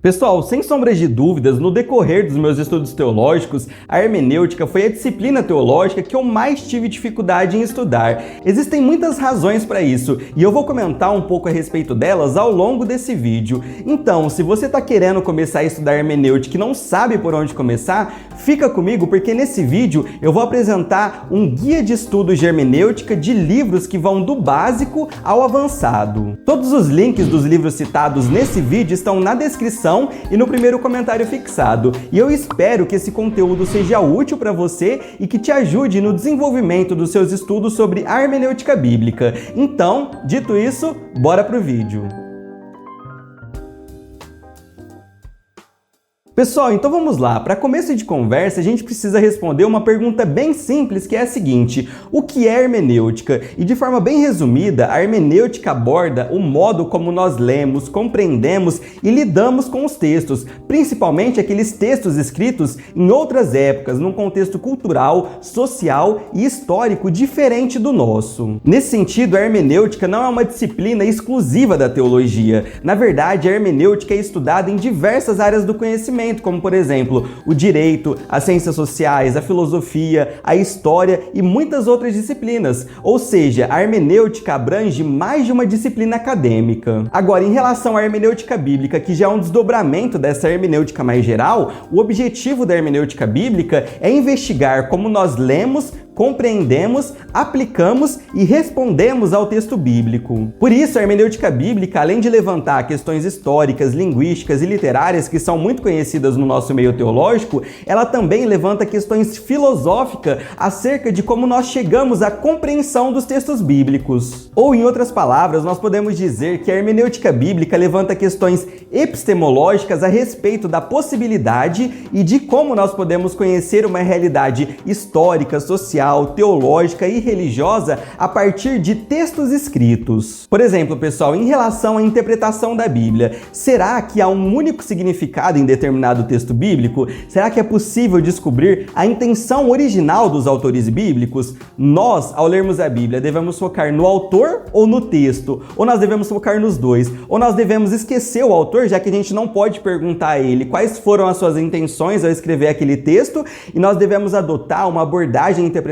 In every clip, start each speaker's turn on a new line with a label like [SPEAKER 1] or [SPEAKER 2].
[SPEAKER 1] Pessoal, sem sombras de dúvidas, no decorrer dos meus estudos teológicos, a hermenêutica foi a disciplina teológica que eu mais tive dificuldade em estudar. Existem muitas razões para isso, e eu vou comentar um pouco a respeito delas ao longo desse vídeo. Então, se você está querendo começar a estudar hermenêutica e não sabe por onde começar, fica comigo porque nesse vídeo eu vou apresentar um guia de estudos de hermenêutica de livros que vão do básico ao avançado. Todos os links dos livros citados nesse vídeo estão na descrição e no primeiro comentário fixado. E eu espero que esse conteúdo seja útil para você e que te ajude no desenvolvimento dos seus estudos sobre a hermenêutica bíblica. Então, dito isso, bora pro vídeo. Pessoal, então vamos lá. Para começo de conversa, a gente precisa responder uma pergunta bem simples, que é a seguinte: o que é hermenêutica? E de forma bem resumida, a hermenêutica aborda o modo como nós lemos, compreendemos e lidamos com os textos, principalmente aqueles textos escritos em outras épocas, num contexto cultural, social e histórico diferente do nosso. Nesse sentido, a hermenêutica não é uma disciplina exclusiva da teologia. Na verdade, a hermenêutica é estudada em diversas áreas do conhecimento, como por exemplo, o direito, as ciências sociais, a filosofia, a história e muitas outras disciplinas. Ou seja, a hermenêutica abrange mais de uma disciplina acadêmica. Agora, em relação à hermenêutica bíblica, que já é um desdobramento dessa hermenêutica mais geral, o objetivo da hermenêutica bíblica é investigar como nós lemos, compreendemos, aplicamos e respondemos ao texto bíblico. Por isso, a hermenêutica bíblica, além de levantar questões históricas, linguísticas e literárias que são muito conhecidas no nosso meio teológico, ela também levanta questões filosóficas acerca de como nós chegamos à compreensão dos textos bíblicos. Ou, em outras palavras, nós podemos dizer que a hermenêutica bíblica levanta questões epistemológicas a respeito da possibilidade e de como nós podemos conhecer uma realidade histórica, social, teológica e religiosa a partir de textos escritos. Por exemplo, pessoal, em relação à interpretação da Bíblia, será que há um único significado em determinado texto bíblico? Será que é possível descobrir a intenção original dos autores bíblicos? Nós, ao lermos a Bíblia, devemos focar no autor ou no texto? Ou nós devemos focar nos dois? Ou nós devemos esquecer o autor, já que a gente não pode perguntar a ele quais foram as suas intenções ao escrever aquele texto, e nós devemos adotar uma abordagem interpretativa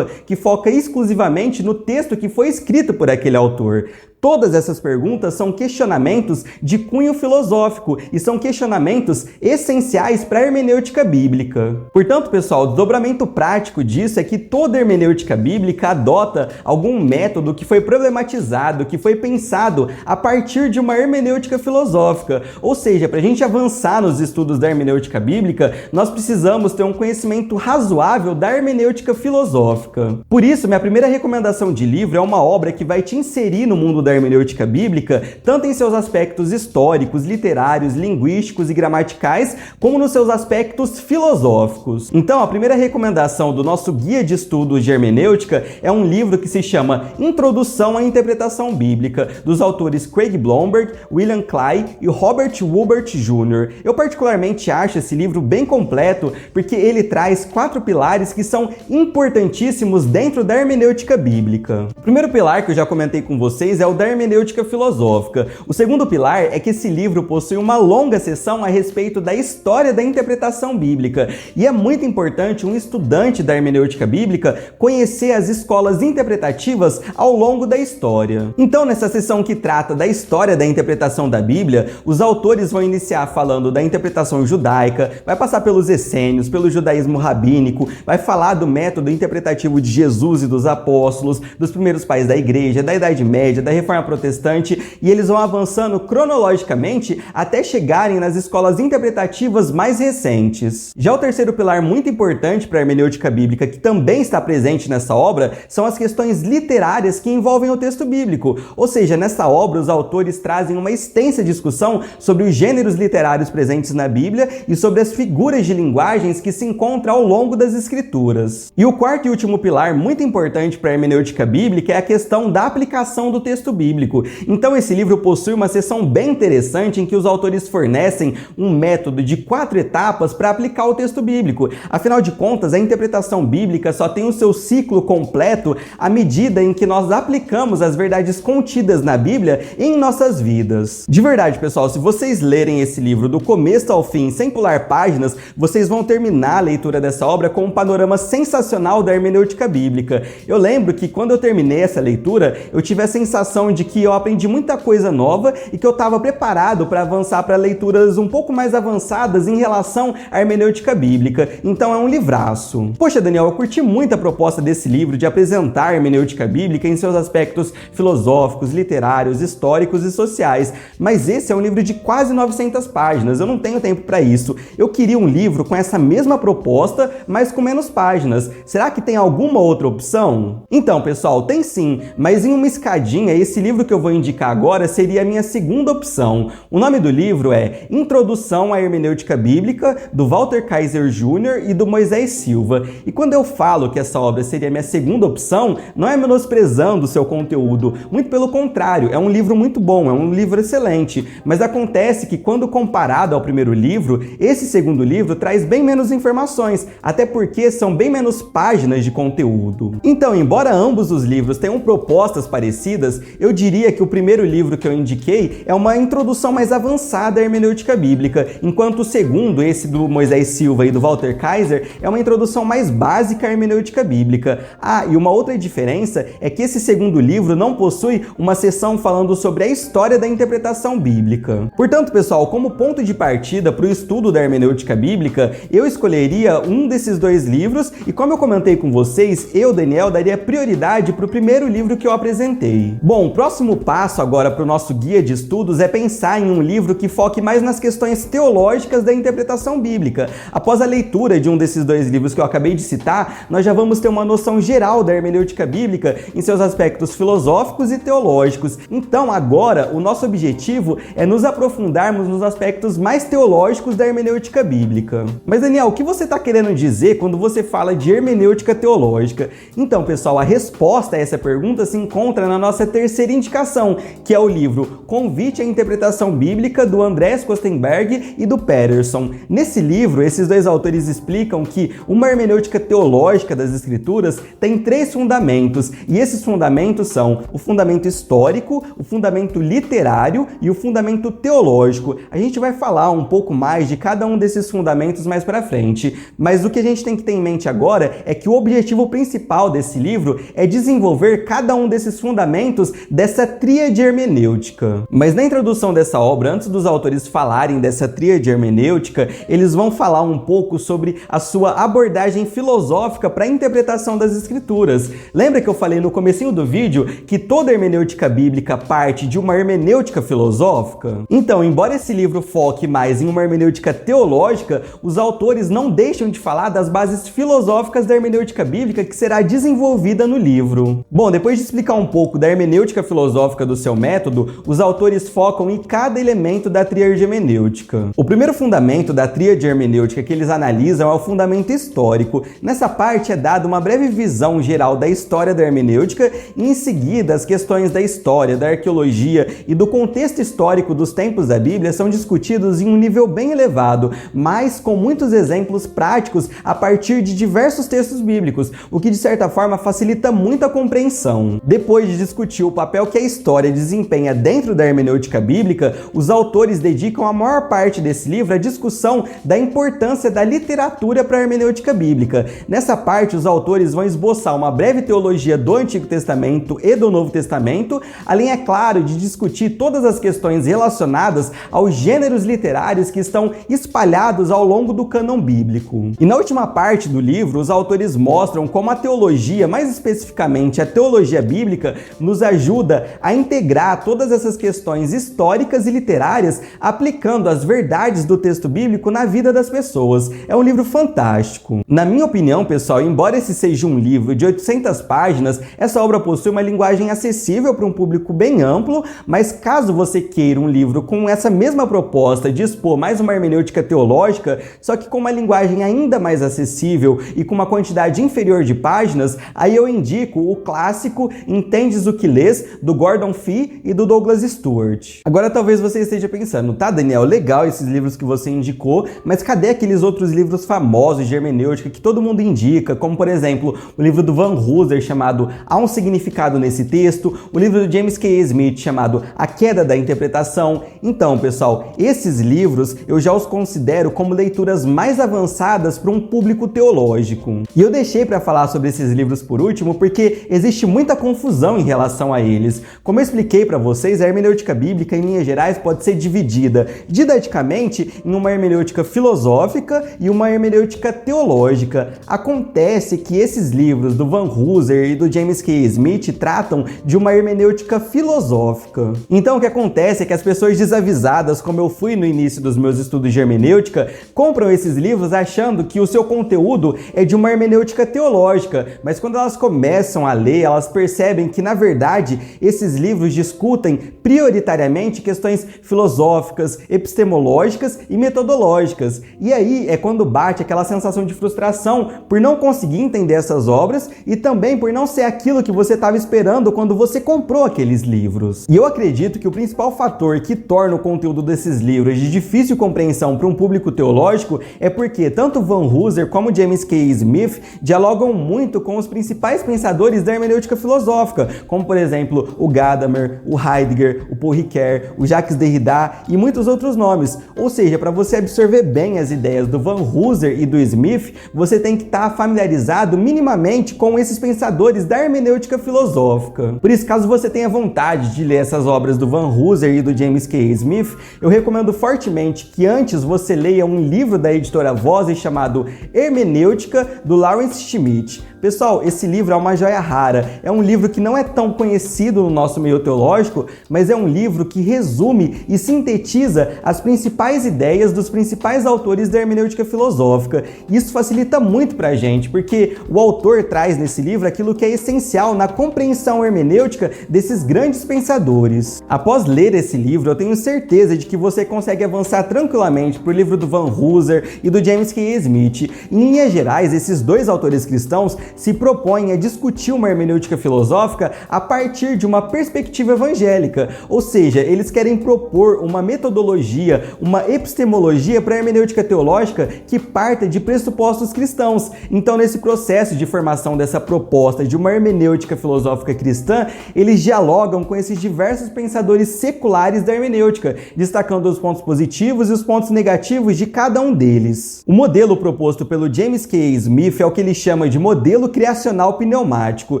[SPEAKER 1] que foca exclusivamente no texto que foi escrito por aquele autor? Todas essas perguntas são questionamentos de cunho filosófico e são questionamentos essenciais para a hermenêutica bíblica. Portanto, pessoal, o desdobramento prático disso é que toda hermenêutica bíblica adota algum método que foi problematizado, que foi pensado a partir de uma hermenêutica filosófica. Ou seja, para a gente avançar nos estudos da hermenêutica bíblica, nós precisamos ter um conhecimento razoável da hermenêutica filosófica. Por isso, minha primeira recomendação de livro é uma obra que vai te inserir no mundo da hermenêutica bíblica, tanto em seus aspectos históricos, literários, linguísticos e gramaticais, como nos seus aspectos filosóficos. Então, a primeira recomendação do nosso guia de estudos de hermenêutica é um livro que se chama Introdução à Interpretação Bíblica, dos autores Craig Blomberg, William Clay e Robert Wubert Jr. Eu particularmente acho esse livro bem completo, porque ele traz 4 pilares que são importantíssimos dentro da hermenêutica bíblica. O primeiro pilar que eu já comentei com vocês é o da hermenêutica filosófica. O segundo pilar é que esse livro possui uma longa seção a respeito da história da interpretação bíblica, e é muito importante um estudante da hermenêutica bíblica conhecer as escolas interpretativas ao longo da história. Então, nessa seção que trata da história da interpretação da Bíblia, os autores vão iniciar falando da interpretação judaica, vai passar pelos essênios, pelo judaísmo rabínico, vai falar do método interpretativo de Jesus e dos apóstolos, dos primeiros pais da igreja, da Idade Média, da Reforma Protestante, e eles vão avançando cronologicamente até chegarem nas escolas interpretativas mais recentes. Já o terceiro pilar muito importante para a hermenêutica bíblica, que também está presente nessa obra, são as questões literárias que envolvem o texto bíblico. Ou seja, nessa obra os autores trazem uma extensa discussão sobre os gêneros literários presentes na Bíblia e sobre as figuras de linguagens que se encontram ao longo das escrituras. E o quarto e último pilar muito importante para a hermenêutica bíblica é a questão da aplicação do texto bíblico. Então esse livro possui uma seção bem interessante em que os autores fornecem um método de 4 etapas para aplicar o texto bíblico. Afinal de contas, a interpretação bíblica só tem o seu ciclo completo à medida em que nós aplicamos as verdades contidas na Bíblia em nossas vidas. De verdade, pessoal, se vocês lerem esse livro do começo ao fim, sem pular páginas, vocês vão terminar a leitura dessa obra com um panorama sensacional da hermenêutica bíblica. Eu lembro que quando eu terminei essa leitura, eu tive a sensação de que eu aprendi muita coisa nova e que eu estava preparado para avançar para leituras um pouco mais avançadas em relação à hermenêutica bíblica. Então é um livraço. Poxa, Daniel, eu curti muito a proposta desse livro de apresentar a hermenêutica bíblica em seus aspectos filosóficos, literários, históricos e sociais, mas esse é um livro de quase 900 páginas, eu não tenho tempo para isso. Eu queria um livro com essa mesma proposta, mas com menos páginas. Será que tem alguma outra opção? Então, pessoal, tem sim, mas em uma escadinha, esse livro que eu vou indicar agora seria a minha segunda opção. O nome do livro é Introdução à Hermenêutica Bíblica, do Walter Kaiser Jr. e do Moisés Silva. E quando eu falo que essa obra seria a minha segunda opção, não é menosprezando o seu conteúdo, muito pelo contrário, é um livro muito bom, é um livro excelente, mas acontece que quando comparado ao primeiro livro, esse segundo livro traz bem menos informações, até porque são bem menos páginas de conteúdo. Então, embora ambos os livros tenham propostas parecidas, eu diria que o primeiro livro que eu indiquei é uma introdução mais avançada à hermenêutica bíblica, enquanto o segundo, esse do Moisés Silva e do Walter Kaiser, é uma introdução mais básica à hermenêutica bíblica. Ah, e uma outra diferença é que esse segundo livro não possui uma seção falando sobre a história da interpretação bíblica. Portanto, pessoal, como ponto de partida para o estudo da hermenêutica bíblica, eu escolheria um desses dois livros e, como eu comentei com vocês, eu, Daniel, daria prioridade para o primeiro livro que eu apresentei. Bom, o próximo passo agora para o nosso guia de estudos é pensar em um livro que foque mais nas questões teológicas da interpretação bíblica. Após a leitura de um desses dois livros que eu acabei de citar, nós já vamos ter uma noção geral da hermenêutica bíblica em seus aspectos filosóficos e teológicos. Então, agora, o nosso objetivo é nos aprofundarmos nos aspectos mais teológicos da hermenêutica bíblica. Mas, Daniel, o que você está querendo dizer quando você fala de hermenêutica teológica? Então, pessoal, a resposta a essa pergunta se encontra na nossa terceira indicação, que é o livro Convite à Interpretação Bíblica, do Andreas Kostenberg e do Peterson. Nesse livro, esses dois autores explicam que uma hermenêutica teológica das Escrituras tem 3 fundamentos, e esses fundamentos são o fundamento histórico, o fundamento literário e o fundamento teológico. A gente vai falar um pouco mais de cada um desses fundamentos mais pra frente, mas o que a gente tem que ter em mente agora é que o objetivo principal desse livro é desenvolver cada um desses fundamentos dessa tríade hermenêutica. Mas na introdução dessa obra, antes dos autores falarem dessa tríade hermenêutica, eles vão falar um pouco sobre a sua abordagem filosófica para a interpretação das Escrituras. Lembra que eu falei no comecinho do vídeo que toda hermenêutica bíblica parte de uma hermenêutica filosófica? Então, embora esse livro foque mais em uma hermenêutica teológica, os autores não deixam de falar das bases filosóficas da hermenêutica bíblica que será desenvolvida no livro. Bom, depois de explicar um pouco da hermenêutica filosófica do seu método, os autores focam em cada elemento da tríade hermenêutica. O primeiro fundamento da tríade hermenêutica que eles analisam é o fundamento histórico. Nessa parte é dada uma breve visão geral da história da hermenêutica e em seguida as questões da história, da arqueologia e do contexto histórico dos tempos da Bíblia são discutidos em um nível bem elevado, mas com muitos exemplos práticos a partir de diversos textos bíblicos, o que de certa forma facilita muito a compreensão. Depois de discutir o papel que a história desempenha dentro da hermenêutica bíblica, os autores dedicam a maior parte desse livro à discussão da importância da literatura para a hermenêutica bíblica. Nessa parte, os autores vão esboçar uma breve teologia do Antigo Testamento e do Novo Testamento, além, é claro, de discutir todas as questões relacionadas aos gêneros literários que estão espalhados ao longo do cânon bíblico. E na última parte do livro, os autores mostram como a teologia, mais especificamente a teologia bíblica, nos ajuda a integrar todas essas questões históricas e literárias, aplicando as verdades do texto bíblico na vida das pessoas. É um livro fantástico. Na minha opinião, pessoal, embora esse seja um livro de 800 páginas, essa obra possui uma linguagem acessível para um público bem amplo, mas caso você queira um livro com essa mesma proposta de expor mais uma hermenêutica teológica, só que com uma linguagem ainda mais acessível e com uma quantidade inferior de páginas, aí eu indico o clássico Entendes o que Lês, do Gordon Fee e do Douglas Stuart. Agora talvez você esteja pensando, tá, Daniel, legal esses livros que você indicou, mas cadê aqueles outros livros famosos de hermenêutica que todo mundo indica, como por exemplo, o livro do Van Hooser chamado Há um Significado nesse Texto, o livro do James K. Smith chamado A Queda da Interpretação. Então, pessoal, esses livros eu já os considero como leituras mais avançadas para um público teológico. E eu deixei para falar sobre esses livros por último porque existe muita confusão em relação a eles. Como eu expliquei para vocês, a hermenêutica bíblica, em linhas gerais, pode ser dividida didaticamente em uma hermenêutica filosófica e uma hermenêutica teológica. Acontece que esses livros do Van Hooser e do James K. Smith tratam de uma hermenêutica filosófica. Então o que acontece é que as pessoas desavisadas, como eu fui no início dos meus estudos de hermenêutica, compram esses livros achando que o seu conteúdo é de uma hermenêutica teológica, mas quando elas começam a ler, elas percebem que na verdade esses livros discutem prioritariamente questões filosóficas, epistemológicas e metodológicas. E aí é quando bate aquela sensação de frustração por não conseguir entender essas obras e também por não ser aquilo que você estava esperando quando você comprou aqueles livros. E eu acredito que o principal fator que torna o conteúdo desses livros de difícil compreensão para um público teológico é porque tanto Van Hooser como James K. Smith dialogam muito com os principais pensadores da hermenêutica filosófica, como por exemplo o Gadamer, o Heidegger, o Paul Ricoeur, o Jacques Derrida e muitos outros nomes. Ou seja, para você absorver bem as ideias do Van Hooser e do Smith, você tem que estar familiarizado minimamente com esses pensadores da hermenêutica filosófica. Por isso, caso você tenha vontade de ler essas obras do Van Hooser e do James K. Smith, eu recomendo fortemente que antes você leia um livro da editora Voz chamado Hermenêutica, do Lawrence Schmidt. Pessoal, esse livro é uma joia rara, é um livro que não é tão conhecido no nosso meio teológico, mas é um livro que resume e sintetiza as principais ideias dos principais autores da hermenêutica filosófica. Isso facilita muito pra gente, porque o autor traz nesse livro aquilo que é essencial na compreensão hermenêutica desses grandes pensadores. Após ler esse livro, eu tenho certeza de que você consegue avançar tranquilamente pro livro do Van Hooser e do James K. Smith. Em linhas gerais, esses dois autores cristãos se propõem a discutir uma hermenêutica filosófica a partir de uma perspectiva evangélica, ou seja, eles querem propor uma metodologia, uma epistemologia para a hermenêutica teológica que parta de pressupostos cristãos. Então, nesse processo de formação dessa proposta de uma hermenêutica filosófica cristã, eles dialogam com esses diversos pensadores seculares da hermenêutica, destacando os pontos positivos e os pontos negativos de cada um deles. O modelo proposto pelo James K. Smith é o que ele chama de modelo criacional pneumático.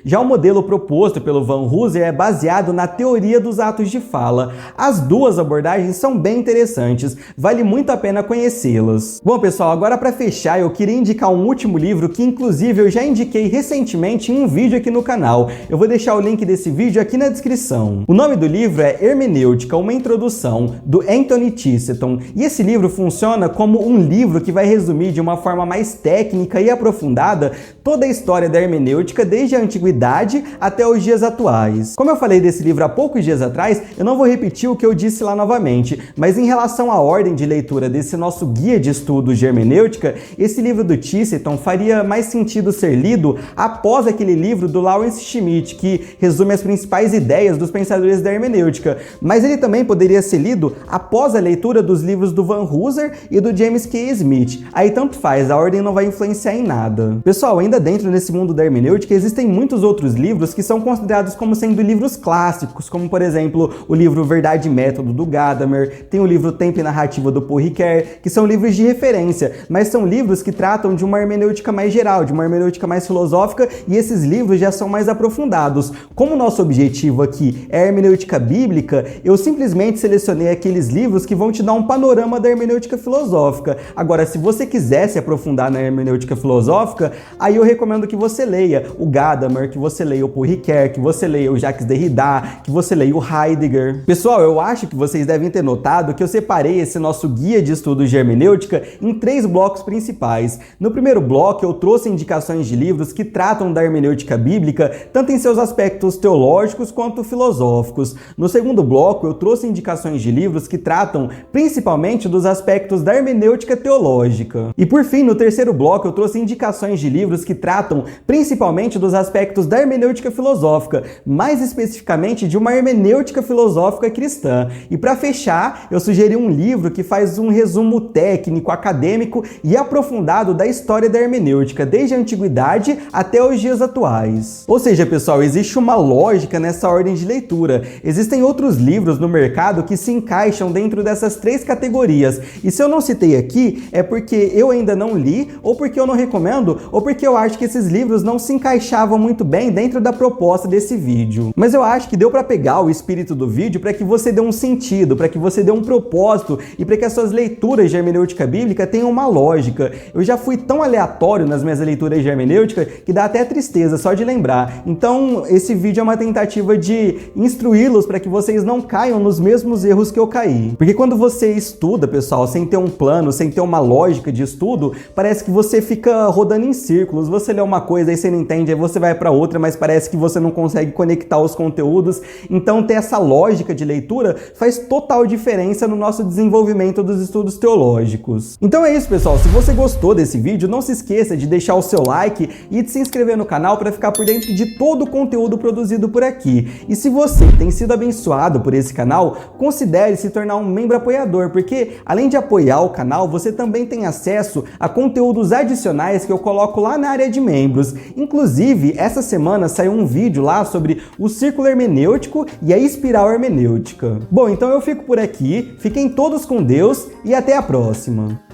[SPEAKER 1] Já o modelo proposto pelo Van Hooser é baseado na teoria dos atos de fala. As duas abordagens são bem interessantes, vale muito a pena conhecê-las. Bom, pessoal, agora para fechar, eu queria indicar um último livro que inclusive eu já indiquei recentemente em um vídeo aqui no canal. Eu vou deixar o link desse vídeo aqui na descrição. O nome do livro é Hermenêutica, uma introdução, do Anthony Chesterton, e esse livro funciona como um livro que vai resumir de uma forma mais técnica e aprofundada toda a história da hermenêutica desde a antiguidade até os dias atuais. Como eu falei desse livro há poucos dias atrás, eu não vou repetir o que eu disse lá novamente, mas em relação à ordem de leitura desse nosso guia de estudos de hermenêutica, esse livro do Chesterton faria mais sentido ser lido após aquele livro do Lawrence Schmidt, que resume as principais ideias dos pensadores da hermenêutica, mas ele também poderia ser lido após a leitura dos livros do Van Hooser e do James K. Smith. Aí tanto faz, a ordem não vai influenciar em nada. Pessoal, ainda dentro desse mundo da hermenêutica existem muitos outros livros que são considerados como sendo livros clássicos, como por exemplo o livro Verdade e Método do Gadamer, tem o livro Tempo e Narrativa do Paul Ricoeur, que são livros de referência, mas são livros que tratam de uma hermenêutica mais geral, de uma hermenêutica mais filosófica, e esses livros já são mais aprofundados. Como o nosso objetivo aqui é a hermenêutica bíblica, eu simplesmente selecionei aqueles livros que vão te dar um panorama da hermenêutica filosófica. Agora, se você quiser se aprofundar na hermenêutica filosófica, aí eu recomendo que você leia o Gadamer, que você leia o Paul Ricoeur, que você leia o Jacques Derrida, que você leia o Heidegger. Pessoal, eu acho que vocês devem ter notado que eu separei esse nosso guia de estudos de hermenêutica em 3 blocos principais. No primeiro bloco, eu trouxe indicações de livros que tratam da hermenêutica bíblica, tanto em seus aspectos teológicos quanto filosóficos. No segundo bloco, eu trouxe indicações de livros que tratam principalmente dos aspectos da hermenêutica teológica. E por fim, no terceiro bloco, eu trouxe indicações de livros que tratam tratam principalmente dos aspectos da hermenêutica filosófica, mais especificamente de uma hermenêutica filosófica cristã. E para fechar, eu sugeri um livro que faz um resumo técnico, acadêmico e aprofundado da história da hermenêutica, desde a antiguidade até os dias atuais. Ou seja, pessoal, existe uma lógica nessa ordem de leitura. Existem outros livros no mercado que se encaixam dentro dessas três categorias. E se eu não citei aqui, é porque eu ainda não li, ou porque eu não recomendo, ou porque eu acho que esses livros não se encaixavam muito bem dentro da proposta desse vídeo. Mas eu acho que deu para pegar o espírito do vídeo para que você dê um sentido, para que você dê um propósito e para que as suas leituras de hermenêutica bíblica tenham uma lógica. Eu já fui tão aleatório nas minhas leituras de hermenêutica que dá até tristeza só de lembrar. Então, esse vídeo é uma tentativa de instruí-los para que vocês não caiam nos mesmos erros que eu caí. Porque quando você estuda, pessoal, sem ter um plano, sem ter uma lógica de estudo, parece que você fica rodando em círculos. Você lê uma coisa, aí você não entende, aí você vai para outra, mas parece que você não consegue conectar os conteúdos. Então, ter essa lógica de leitura faz total diferença no nosso desenvolvimento dos estudos teológicos. Então é isso, pessoal. Se você gostou desse vídeo, não se esqueça de deixar o seu like e de se inscrever no canal para ficar por dentro de todo o conteúdo produzido por aqui. E se você tem sido abençoado por esse canal, considere se tornar um membro apoiador, porque além de apoiar o canal, você também tem acesso a conteúdos adicionais que eu coloco lá na área de membros. Inclusive, essa semana saiu um vídeo lá sobre o círculo hermenêutico e a espiral hermenêutica. Bom, então eu fico por aqui, fiquem todos com Deus e até a próxima!